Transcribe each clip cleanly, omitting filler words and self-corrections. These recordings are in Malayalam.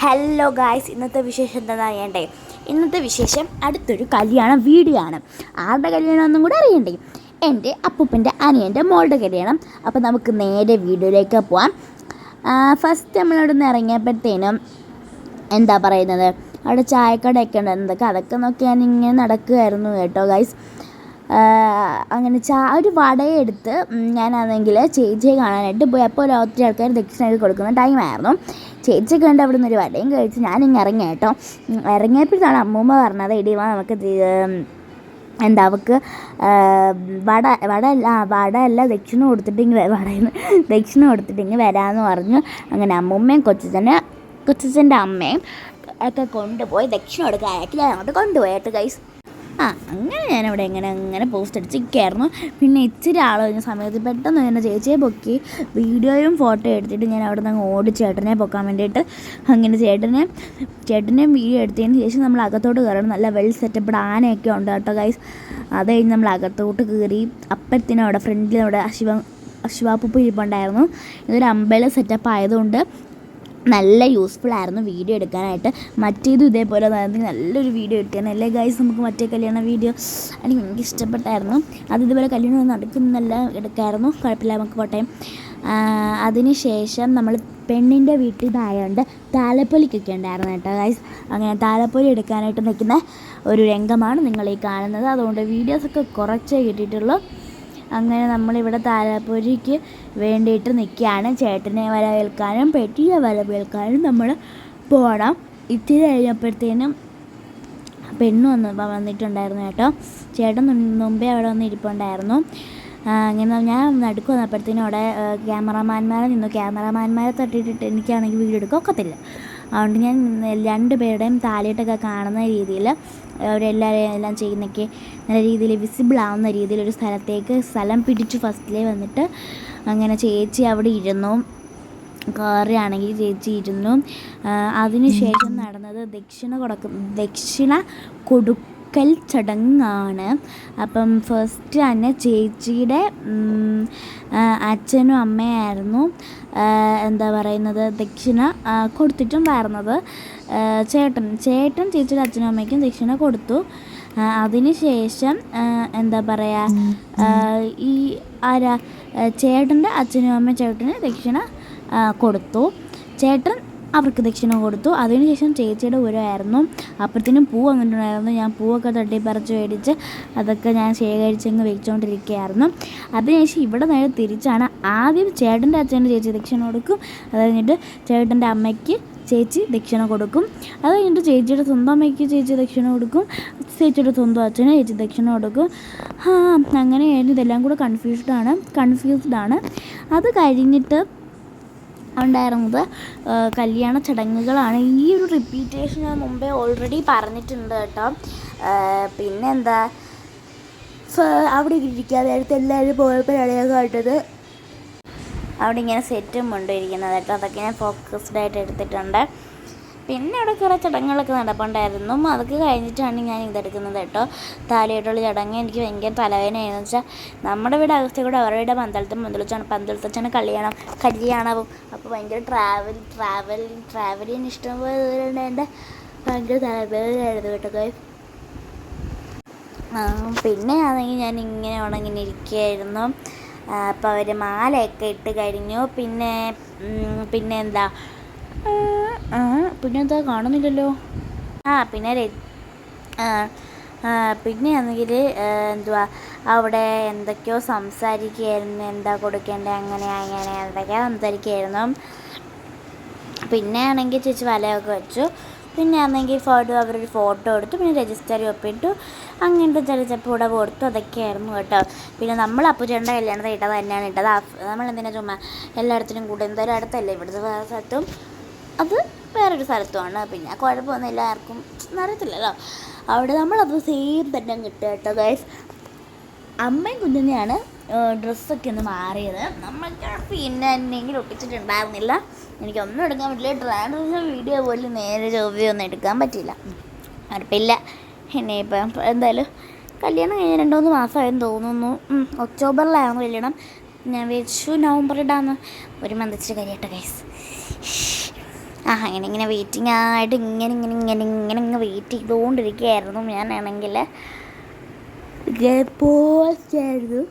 ഹലോ ഗായ്സ്, ഇന്നത്തെ വിശേഷം എന്താണെന്ന് അറിയണ്ടേ? ഇന്നത്തെ വിശേഷം അടുത്തൊരു കല്യാണ വീഡിയോ ആണ്. ആരുടെ കല്യാണമെന്നും കൂടെ അറിയണ്ടേ? എൻ്റെ അപ്പൂപ്പൻ്റെ അനിയൻ്റെ മോളുടെ കല്യാണം. അപ്പോൾ നമുക്ക് നേരെ വീഡിയോയിലേക്ക് പോവാം. ഫസ്റ്റ് നമ്മളവിടെ നിന്ന് ഇറങ്ങിയപ്പോഴത്തേനും എന്താ പറയുന്നത്, അവിടെ ചായക്കടയൊക്കെ ഉണ്ട്. അതൊക്കെ നോക്കി ഞാനിങ്ങനെ നടക്കുകയായിരുന്നു കേട്ടോ ഗൈസ്. അങ്ങനെ ഒരു വടയെടുത്ത് ഞാനാണെങ്കിൽ ചേച്ചിയെ കാണാനായിട്ട് പോയി. അപ്പോൾ ഒത്തിരി ആൾക്കാർ ദക്ഷിണയൊക്കെ കൊടുക്കുന്ന ടൈമായിരുന്നു. ചേച്ചി കണ്ട് അവിടെ നിന്ന് ഒരു വടയും കഴിച്ച് ഞാനിങ്ങനെ ഇറങ്ങി കേട്ടോ. ഇറങ്ങിയപ്പോഴാണ് അമ്മൂമ്മ പറഞ്ഞത്, ഇടിവാ നമുക്ക് അവൾക്ക് വടയല്ല ദക്ഷിണ കൊടുത്തിട്ടെങ്കിൽ ദക്ഷിണ കൊടുത്തിട്ടെങ്കിൽ വരാമെന്ന് പറഞ്ഞു. അങ്ങനെ അമ്മൂമ്മയും കൊച്ചച്ഛൻ്റെ അമ്മയും ഒക്കെ കൊണ്ടുപോയി ദക്ഷിണ കൊടുക്കാനായിട്ട് ഞാൻ അങ്ങോട്ട് കൊണ്ടുപോയി കേട്ടോ ഗൈസ്. അങ്ങനെ ഞാനവിടെ അങ്ങനെ പോസ്റ്റ് അടിച്ചിരിക്കുകയായിരുന്നു. പിന്നെ ഇച്ചിരി ആൾ കഴിഞ്ഞ സമയത്ത് പെട്ടെന്ന് തന്നെ ചേച്ചിയെ പൊക്കി വീഡിയോയും ഫോട്ടോ എടുത്തിട്ട് ഞാൻ അവിടെ നിന്ന് ഓടി ചേട്ടനെ പൊക്കാൻ വേണ്ടിയിട്ട് അങ്ങനെ ചേട്ടനെ വീഡിയോ എടുത്തതിന് ശേഷം നമ്മൾ അകത്തോട്ട് കയറണം. നല്ല വെൽ സെറ്റപ്പ് ആനയൊക്കെ ഉണ്ട് കേട്ടോ ഗൈസ്. അത് കഴിഞ്ഞ് നമ്മൾ അകത്തോട്ട് കയറി. അപ്പഴത്തേനും അവിടെ ഫ്രണ്ടിൽ അവിടെ അശിവാപ്പൂപ്പ് ഇരിപ്പുണ്ടായിരുന്നു. ഇതൊരു അമ്പലം സെറ്റപ്പ് ആയതുകൊണ്ട് നല്ല യൂസ്ഫുൾ ആയിരുന്നു വീഡിയോ എടുക്കാനായിട്ട്. മറ്റേതും ഇതേപോലെ നല്ലൊരു വീഡിയോ എടുക്കാൻ അല്ലേ ഗൈസ്. നമുക്ക് മറ്റേ കല്യാണ വീഡിയോ എനിക്ക് ഇഷ്ടപ്പെട്ടായിരുന്നു. ഇതുപോലെ കല്യാണം നടക്കുന്നെല്ലാം എടുക്കായിരുന്നു. കുഴപ്പമില്ല, നമുക്ക് പോട്ടെ. അതിന് ശേഷം നമ്മൾ പെണ്ണിൻ്റെ വീട്ടിൽ നിന്നായതുകൊണ്ട് താലപ്പൊലിക്കൊക്കെ ഉണ്ടായിരുന്നു കേട്ടോ ഗൈസ്. അങ്ങനെ താലപ്പൊലി എടുക്കാനായിട്ട് നിൽക്കുന്ന ഒരു രംഗമാണ് നിങ്ങളീ കാണുന്നത്. അതുകൊണ്ട് വീഡിയോസൊക്കെ കുറച്ചേ കിട്ടിയിട്ടുള്ളൂ. അങ്ങനെ നമ്മളിവിടെ താലപ്പൊലിക്ക് വേണ്ടിയിട്ട് നിൽക്കുകയാണ്. ചേട്ടനെ വരവേൽക്കാനും പെട്ടിയെ വരവേൽക്കാനും നമ്മൾ പോകണം. ഇത്തിരി കഴിഞ്ഞപ്പോഴത്തേനും പെണ്ണ് വന്നിട്ടുണ്ടായിരുന്നു കേട്ടോ. ചേട്ടൻ മുമ്പേ അവിടെ വന്ന് ഇരിപ്പുണ്ടായിരുന്നു. അങ്ങനെ ഞാൻ നടുക്ക് വന്നപ്പോഴത്തേനും അവിടെ ക്യാമറമാന്മാരെ തട്ടിയിട്ടിട്ട് എനിക്കാണെങ്കിൽ വീഡിയോ എടുക്കാൻ ഒക്കത്തില്ല. അതുകൊണ്ട് ഞാൻ രണ്ടുപേരുടെയും താലിയിട്ടൊക്കെ കാണുന്ന രീതിയിൽ അവരെല്ലാവരെയും എല്ലാം ചെയ്യുന്നൊക്കെ നല്ല രീതിയിൽ വിസിബിൾ ആവുന്ന രീതിയിൽ ഒരു സ്ഥലം പിടിച്ചു ഫസ്റ്റിലേ വന്നിട്ട്. അങ്ങനെ ചേച്ചി അവിടെ ഇരുന്നു, കയറുകയാണെങ്കിൽ ചേച്ചി ഇരുന്നു. അതിനുശേഷം നടന്നത് ദക്ഷിണ കൊടുക്കൽ ചടങ്ങാണ്. അപ്പം ഫസ്റ്റ് തന്നെ ചേച്ചിയുടെ അച്ഛനും അമ്മയായിരുന്നു എന്താ പറയുന്നത് ദക്ഷിണ കൊടുത്തിട്ടുണ്ടായിരുന്നത്. ചേട്ടൻ ചേച്ചിയുടെ അച്ഛനും അമ്മയ്ക്കും ദക്ഷിണ കൊടുത്തു. അതിന് ശേഷം എന്താ പറയുക, ഈ ചേട്ടൻ്റെ അച്ഛനും അമ്മയും ചേട്ടന് ദക്ഷിണ കൊടുത്തു. ചേട്ടൻ അവർക്ക് ദക്ഷിണ കൊടുത്തു. അതിനുശേഷം ചേച്ചിയുടെ ഊരായിരുന്നു. അപ്പോഴത്തേനും പൂ വന്നിട്ടുണ്ടായിരുന്നു. ഞാൻ പൂവൊക്കെ തട്ടിപ്പറിച്ച് മേടിച്ച് അതൊക്കെ ഞാൻ ശേഖരിച്ചങ്ങ് വെച്ചുകൊണ്ടിരിക്കുകയായിരുന്നു. അതിനുശേഷം ഇവിടെ നേരെ തിരിച്ചാണ്. ആദ്യം ചേട്ടൻ്റെ അച്ഛൻ്റെ ചേച്ചി ദക്ഷിണ കൊടുക്കും. അത് കഴിഞ്ഞിട്ട് ചേട്ടൻ്റെ അമ്മയ്ക്ക് ചേച്ചി ദക്ഷിണ കൊടുക്കും. അത് കഴിഞ്ഞിട്ട് ചേച്ചിയുടെ സ്വന്തം അമ്മയ്ക്ക് ചേച്ചി ദക്ഷിണ കൊടുക്കും. ചേച്ചിയുടെ സ്വന്തം അച്ഛന് ചേച്ചി ദക്ഷിണ കൊടുക്കും. അങ്ങനെയായിരുന്നു. ഇതെല്ലാം കൂടെ കൺഫ്യൂസ്ഡ് ആണ്. അത് കഴിഞ്ഞിട്ട് ഉണ്ടായിരുന്നത് കല്യാണ ചടങ്ങുകളാണ്. ഈ ഒരു റിപ്പീറ്റേഷൻ ഞാൻ മുമ്പേ ഓൾറെഡി പറഞ്ഞിട്ടുണ്ട് കേട്ടോ. പിന്നെന്താ, അവിടെ ഇരിക്കാതെ അടുത്ത് എല്ലാവരും പോയപ്പോഴാണ് ഞാൻ കണ്ടത് അവിടെ ഇങ്ങനെ സെറ്റും കൊണ്ടിരിക്കുന്നത് കേട്ടോ. അതൊക്കെ ഞാൻ ഫോക്കസ്ഡ് ആയിട്ട് എടുത്തിട്ടുണ്ട്. പിന്നെ അവിടെ കുറേ ചടങ്ങുകളൊക്കെ നടപ്പുണ്ടായിരുന്നു. അതൊക്കെ കഴിഞ്ഞിട്ടാണ് ഞാൻ ഇതെടുക്കുന്നത് കേട്ടോ. താലിയായിട്ടുള്ള ചടങ്ങ് എനിക്ക് ഭയങ്കര തലവേദനയാണെന്ന് വെച്ചാൽ നമ്മുടെ വീട് അകത്തെ കൂടെ അവരുടെ വീട് പന്തളത്തച്ചാണ് കല്യാണവും. അപ്പോൾ ഭയങ്കര ട്രാവലിന് ഇഷ്ടംപോലെ എൻ്റെ ഭയങ്കര തലവേദനയായിരുന്നു കേട്ടോ. പിന്നെ ആണെങ്കിൽ ഞാൻ ഇങ്ങനെ ഇരിക്കുകയായിരുന്നു. അപ്പോൾ അവർ മാലയൊക്കെ ഇട്ട് കഴിഞ്ഞു. പിന്നെന്താ കാണുന്നില്ലല്ലോ. പിന്നെ ആണെങ്കിൽ അവിടെ എന്തൊക്കെയോ സംസാരിക്കുകയായിരുന്നു. എന്താ കൊടുക്കേണ്ടത് അങ്ങനെ അതൊക്കെ സംസാരിക്കുകയായിരുന്നു. പിന്നെ ആണെങ്കിൽ ചേച്ചി വലയൊക്കെ വെച്ചു. പിന്നെ ആണെങ്കിൽ അവരൊരു ഫോട്ടോ എടുത്തു. പിന്നെ രജിസ്റ്ററി ഒപ്പിട്ടു. അങ്ങനത്തെ ചെറിയപ്പോൾ ഇവിടെ കൊടുത്തു. അതൊക്കെയായിരുന്നു കേട്ടോ. പിന്നെ നമ്മൾ അപ്പുചേട്ടൻ്റെ കല്യാണത്തിൽ ഇട്ടത് തന്നെയാണ് ഇട്ടത്. നമ്മളെന്തിനാ ചുമ്മാ എല്ലായിടത്തിനും കൂടെ എന്തായാലും അടുത്തല്ലേ ഇവിടുത്തെ വേറെ സ്ഥലത്തും അത് വേറൊരു സ്ഥലത്തുമാണ്. പിന്നെ കുഴപ്പമൊന്നുമില്ല, ആർക്കും അറിയത്തില്ലല്ലോ. അവിടെ നമ്മളത് സെയിം തന്നെ കിട്ടുക കേട്ടോ ഗൈസ്. അമ്മയും കുഞ്ഞിനെയാണ് ഡ്രസ്സൊക്കെ ഒന്ന് മാറിയത്. നമ്മൾക്ക് പിന്നെ എന്തെങ്കിലും ഒട്ടിച്ചിട്ടുണ്ടായിരുന്നില്ല. എനിക്കൊന്നും എടുക്കാൻ പറ്റില്ല. ട്രാൻസ്ലേഷൻ വീഡിയോ പോലും നേരെ ചൊവ്വയൊന്നും എടുക്കാൻ പറ്റില്ല. കുഴപ്പമില്ല. ഇനിയിപ്പം എന്തായാലും കല്യാണം കഴിഞ്ഞ് 2-3 മാസമായെന്ന് തോന്നുന്നു. ഒക്ടോബറിലായിരുന്നു കല്യാണം. ഞാൻ വെച്ചു നവംബർ ഇടാന്ന്. ഒരു മന്തിച്ചിട്ട് കഴിയട്ടെ ഗൈസ്. അങ്ങനെ ഇങ്ങനെ വെയിറ്റിംഗ് ആയിട്ട് ഇങ്ങനെ വെയിറ്റ് ചെയ്തുകൊണ്ടിരിക്കുകയായിരുന്നു ഞാനാണെങ്കിൽ. പോസ്റ്റായിരുന്നു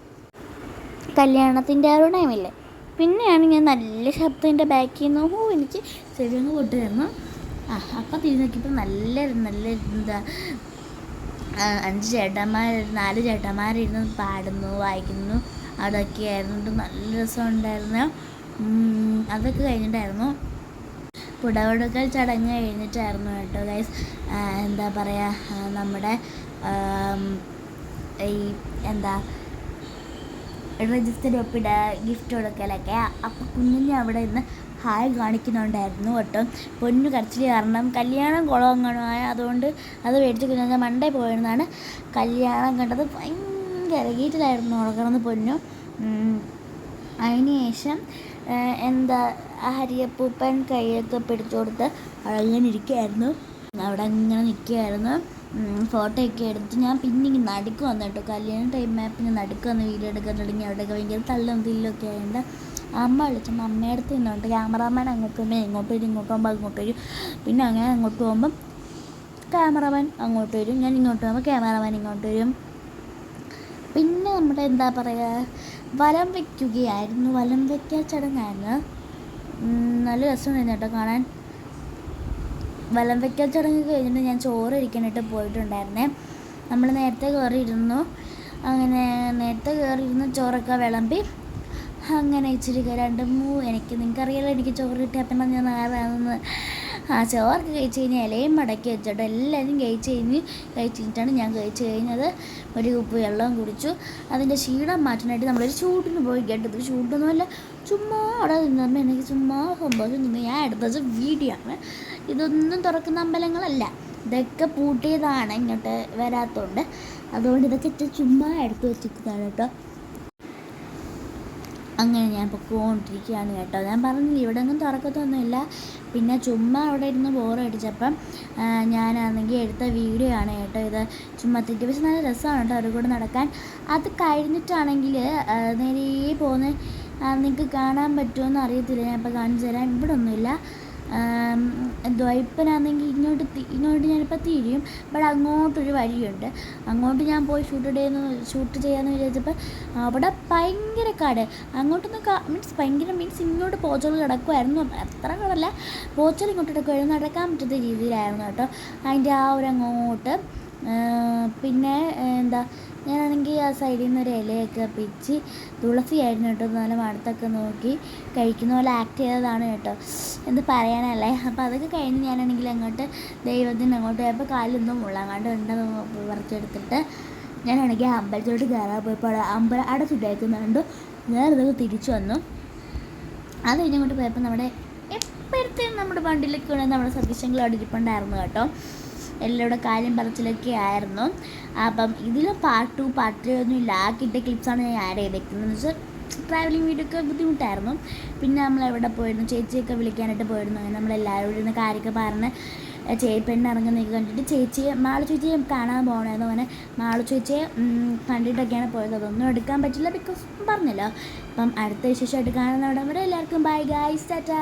കല്യാണത്തിൻ്റെ ആ ഒരു ടൈമില്ലേ. പിന്നെയാണ് ഞാൻ നല്ല ശബ്ദത്തിൻ്റെ ബാക്കിൽ നിന്ന് എനിക്ക് ചെവിയൊന്ന് പൊട്ടുമായിരുന്നു. അപ്പം തിരിഞ്ഞ് നോക്കിയപ്പോൾ നല്ല എന്താ 4 ചേട്ടന്മാരിരുന്ന് പാടുന്നു വായിക്കുന്നു. അതൊക്കെ ആയിരുന്നു നല്ല രസമുണ്ടായിരുന്നു. അതൊക്കെ കഴിഞ്ഞിട്ടായിരുന്നു പുടവെടുക്കൽ ചടങ്ങ് കഴിഞ്ഞിട്ടായിരുന്നു കേട്ടോ ഗൈസ്. എന്താ പറയുക, നമ്മുടെ ഈ രജിസ്റ്റർ ഒപ്പിടുക, ഗിഫ്റ്റ് കൊടുക്കലൊക്കെ. അപ്പം കുഞ്ഞിനെ അവിടെ നിന്ന് ഹായ് കാണിക്കുന്നുണ്ടായിരുന്നു കേട്ടോ. പൊന്നു കരച്ചിൽ കാരണം കല്യാണം കുളങ്ങണമായ അതുകൊണ്ട് അത് മേടിച്ച് കുഞ്ഞാൽ മണ്ടേ പോയെന്നാണ് കല്യാണം കണ്ടത്. ഭയങ്കര ഗീറ്റിലായിരുന്നു ഉറങ്ങുന്നത് പൊന്നു. അതിന് ശേഷം ഹരിയപ്പൂപ്പൻ കൈയൊക്കെ പിടിച്ചു കൊടുത്ത് അങ്ങനെ ഇരിക്കുകയായിരുന്നു. അവിടെ ഇങ്ങനെ നിൽക്കുകയായിരുന്നു. ഫോട്ടോയൊക്കെ എടുത്ത് ഞാൻ പിന്നെ ഇങ്ങനെ നടുക്ക് വന്നു കേട്ടോ. കല്യാണം ടൈം പിന്നെ നടുക്ക് വന്ന് വീഡിയോ എടുക്കാൻ തുടങ്ങി. അവിടെയൊക്കെ ഭയങ്കര തള്ളും തില്ലൊക്കെ ആയതുകൊണ്ട് അമ്മ വിളിച്ചപ്പോൾ അമ്മയുടെ അടുത്ത് നിന്നുണ്ട്. ക്യാമറാമാൻ അങ്ങോട്ട് പോകുമ്പോൾ ഇങ്ങോട്ട് വരും, ഇങ്ങോട്ട് പോകുമ്പോൾ അങ്ങോട്ട് വരും. പിന്നെ അങ്ങനെ അങ്ങോട്ട് പോകുമ്പം ക്യാമറാമാൻ അങ്ങോട്ട് വരും, ഞാൻ ഇങ്ങോട്ട് പോകുമ്പോൾ ക്യാമറാമാൻ ഇങ്ങോട്ട് വരും. പിന്നെ നമ്മുടെ വലം വയ്ക്കുകയായിരുന്നു. വലം വയ്ക്കാൻ ചടങ്ങായിരുന്നു. നല്ല രസമുണ്ടായിരുന്നു കേട്ടോ കാണാൻ. വലം വയ്ക്കൽ ചടങ്ങ് കഴിഞ്ഞിട്ട് ഞാൻ ചോറ് ഇരിക്കാനായിട്ട് പോയിട്ടുണ്ടായിരുന്നേ. നമ്മൾ നേരത്തെ കയറിയിരുന്നു. അങ്ങനെ നേരത്തെ കയറിയിരുന്ന് ചോറൊക്കെ വിളമ്പി അങ്ങനെ ഇച്ചിരി നിങ്ങൾക്കറിയാലോ എനിക്ക് ചോറ് കിട്ടിയ അപ്പം ഞാൻ ആരാണെന്ന്. ചോറൊക്കെ കഴിച്ച് കഴിഞ്ഞാൽ ഇലയും മടക്കി വെച്ചിട്ട് എല്ലാവരും കഴിച്ചിട്ടാണ് ഞാൻ കഴിച്ച് കഴിഞ്ഞത്. ഒരു കുപ്പി വെള്ളം കുടിച്ചു. അതിൻ്റെ ക്ഷീണം മാറ്റാനായിട്ട് നമ്മളൊരു ഷൂട്ടിന് പോയി കേട്ടത്. ഷൂട്ടൊന്നുമല്ല, ചുമ്മാ അവിടെ നിന്നപ്പോൾ എനിക്ക് ചുമ്മാ സന്തോഷം നിന്ന് ഞാൻ എടുത്തത് വീഡിയോ ആണ്. ഇതൊന്നും തുറക്കുന്ന അമ്പലങ്ങളല്ല, ഇതൊക്കെ പൂട്ടിയതാണ്, ഇങ്ങോട്ട് വരാത്തതുകൊണ്ട്. അതുകൊണ്ട് ഇതൊക്കെ ചുമ്മാ എടുത്ത് വെച്ചിരിക്കുന്നതാണ് കേട്ടോ. അങ്ങനെ ഞാൻ പൊക്കോണ്ടിരിക്കുകയാണ് കേട്ടോ. ഞാൻ പറഞ്ഞില്ല ഇവിടെ ഒന്നും തുറക്കത്തൊന്നുമില്ല. പിന്നെ ചുമ്മാ അവിടെ ഇരുന്ന് ബോറടിച്ചപ്പം ഞാനാണെങ്കിൽ എടുത്ത വീഡിയോ ആണ് കേട്ടോ ഇത്. ചുമ്മാ തെറ്റി പക്ഷെ നല്ല രസമാണ് കേട്ടോ അവരുടെ കൂടെ നടക്കാൻ. അത് കഴിഞ്ഞിട്ടാണെങ്കിൽ നേരെ പോകുന്ന നിങ്ങൾക്ക് കാണാൻ പറ്റുമോ അറിയത്തില്ല. ഞാൻ ഇപ്പോൾ കാണിച്ചു തരാം. ഇവിടെ ഒന്നുമില്ല. ദ്വൈപ്പനാണെങ്കിൽ ഇങ്ങോട്ട് ഞാനിപ്പോൾ തിരിയും. ഇവിടെ അങ്ങോട്ടൊരു വഴിയുണ്ട്. അങ്ങോട്ട് ഞാൻ പോയി ഷൂട്ട് ചെയ്യാമെന്ന് വിചാരിച്ചപ്പോൾ അവിടെ ഭയങ്കര കാട്. അങ്ങോട്ടൊന്നും ഭയങ്കര ഇങ്ങോട്ട് പോച്ചകൾ കിടക്കുമായിരുന്നു. അത്ര കടല്ല, പോച്ചൽ ഇങ്ങോട്ട് കിടക്കുമായിരുന്നു. നടക്കാൻ പറ്റുന്ന രീതിയിലായിരുന്നു കേട്ടോ അതിൻ്റെ ആ ഒരു അങ്ങോട്ട്. പിന്നെ ഞാനാണെങ്കിൽ ആ സൈഡിൽ നിന്ന് ഒരു ഇലയൊക്കെ പിച്ചി, തുളസിയായിരുന്നു കേട്ടോ. നല്ല മണത്തൊക്കെ നോക്കി കഴിക്കുന്ന പോലെ ആക്ട് ചെയ്തതാണ് കേട്ടോ. എന്ത് പറയാനല്ലേ. അപ്പോൾ അതൊക്കെ കഴിഞ്ഞ് ഞാനാണെങ്കിൽ ദൈവത്തിന് അങ്ങോട്ട് പോയപ്പോൾ കാലൊന്നും മുള്ളാങ്ങാണ്ട് ഉണ്ടെന്ന് പറിച്ചെടുത്തിട്ട് ഞാനാണെങ്കിൽ അമ്പലത്തിലോട്ട് കയറാൻ പോയപ്പോൾ അമ്പലം അടച്ചിട്ടേക്കുന്നുണ്ട്. ഞാനതൊക്കെ തിരിച്ചു വന്നു. അത് കഴിഞ്ഞങ്ങോട്ട് പോയപ്പോൾ എപ്പോഴത്തേക്കും നമ്മുടെ വണ്ടിയിലേക്ക് കൊണ്ട് നമ്മുടെ സതീശങ്ങൾ അവിടെ ഇരിപ്പുണ്ടായിരുന്നു കേട്ടോ. എല്ലാവരുടെ കാര്യം പറച്ചിലൊക്കെ ആയിരുന്നു. അപ്പം ഇതിലും പാർട്ട് 2 പാർട്ട് 3 ഒന്നും ഇല്ല. ആക്കിയിട്ട ക്ലിപ്സാണ് ഞാൻ ആഡ് ചെയ്തേക്കുന്നത്. എന്ന് വെച്ചാൽ ട്രാവലിംഗ് വീഡിയോ ഒക്കെ ബുദ്ധിമുട്ടായിരുന്നു. പിന്നെ നമ്മളെവിടെ പോയിരുന്നു, ചേച്ചിയൊക്കെ വിളിക്കാനായിട്ട് പോയിരുന്നു. അങ്ങനെ നമ്മളെല്ലാവരും ഇരുന്ന് കാര്യമൊക്കെ പറഞ്ഞ് പെണ്ണ് ഇറങ്ങുന്നതൊക്കെ കണ്ടിട്ട് മാളു ചേച്ചിയെ കാണാൻ പോകണമായിരുന്നു. അങ്ങനെ മാളു ചേച്ചിയെ കണ്ടിട്ടൊക്കെയാണ് പോയത്. അതൊന്നും എടുക്കാൻ പറ്റില്ല, ബിക്കോസ് പറഞ്ഞല്ലോ. അപ്പം അടുത്ത വിശേഷമായിട്ട് കാണുന്നവിടെ വരെ എല്ലാവർക്കും ബൈ ഗൈസ്, ടാറ്റാ.